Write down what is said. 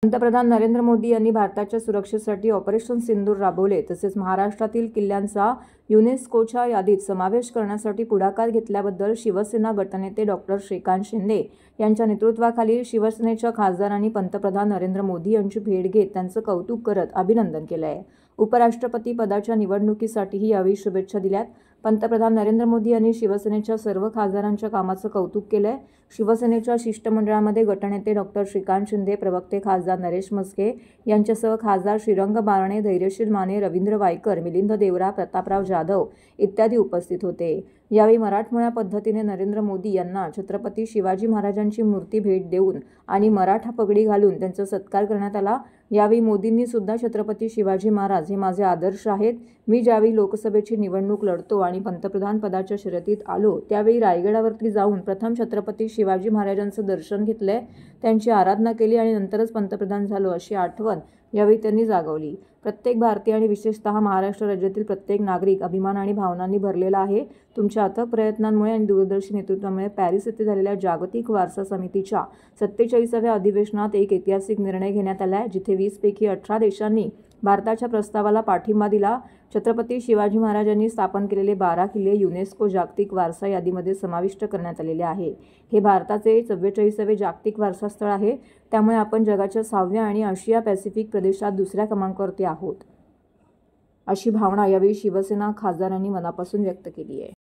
पंतप्रधान नरेंद्र मोदी यांनी भारताच्या सुरक्षेसाठी ऑपरेशन सिंदूर राबवले, तसेच महाराष्ट्रातील किल्ल्यांचा युनेस्कोच्या यादीत समावेश करण्यासाठी पुढाकार घेतल्याबद्दल शिवसेना गटनेते डॉक्टर श्रीकांत शिंदे यांच्या नेतृत्वाखाली शिवसेनेच्या खासदारांनी पंतप्रधान नरेंद्र मोदी यांची भेट घेत त्यांचं कौतुक करत अभिनंदन केलं आहे। उपराष्ट्रपती पदाच्या निवडणुकीसाठीही यावेळी शुभेच्छा दिल्यात। पंतप्रधान नरेंद्र मोदी यांनी शिवसेनेच्या सर्व खासदारांच्या कामाचं कौतुक केलंय। शिवसेनेच्या शिष्टमंडळामध्ये गटनेते डॉक्टर श्रीकांत शिंदे, प्रवक्ते खासदार नरेश म्हस्के यांच्यासह खासदार श्रीरंग बारणे, धैर्यशील माने, रवींद्र वायकर, मिलिंद देवरा, प्रतापराव जाधव इत्यादी उपस्थित होते। यावेळी मराठमोळ्या पद्धतीने नरेंद्र मोदी यांना छत्रपती शिवाजी महाराजांची मूर्ती भेट देऊन आणि मराठा पगडी घालून त्यांचा सत्कार करण्यात आला। यावेळी मोदींनी सुद्धा छत्रपती शिवाजी महाराज हे माझे आदर्श आहेत। मी ज्यावेळी लोकसभेची निवडणूक लढतो आणि पंतप्रधान पदाच्या शर्यतीत आलो त्यावेळी रायगडावरती जाऊन प्रथम छत्रपती शिवाजी महाराजांचं दर्शन घेतलंय, त्यांची आराधना केली आणि नंतरच पंतप्रधान झालो अशी आठवण यावेळी त्यांनी जागवली। प्रत्येक भारतीय आणि विशेषतः महाराष्ट्र राज्यातील प्रत्येक नागरिक अभिमान आणि भावनांनी भरलेला आहे। तुमच्या अथक प्रयत्नांमुळे आणि दूरदर्शी नेतृत्वामुळे पॅरिस येथे झालेल्या जागतिक वारसा समितीच्या 47व्या अधिवेशनात एक ऐतिहासिक निर्णय घेण्यात आला आहे, जिथे 20 पैकी 18 देशांनी भारताच्या प्रस्तावाला पाठिंबा दिला। छत्रपती शिवाजी महाराजांनी स्थापन केलेले 12 किल्ले युनेस्को जागतिक वारसा यादीमध्ये समाविष्ट करण्यात आलेले आहे। हे भारताचे 44वे जागतिक वारसा स्थळ आहे, त्यामुळे आपण जगाच्या 6व्या आणि आशिया पॅसिफिक प्रदेशात दुसऱ्या क्रमांकावरती आहोत, अशी भावना यावेळी शिवसेना खासदारांनी मनापासून व्यक्त केली आहे।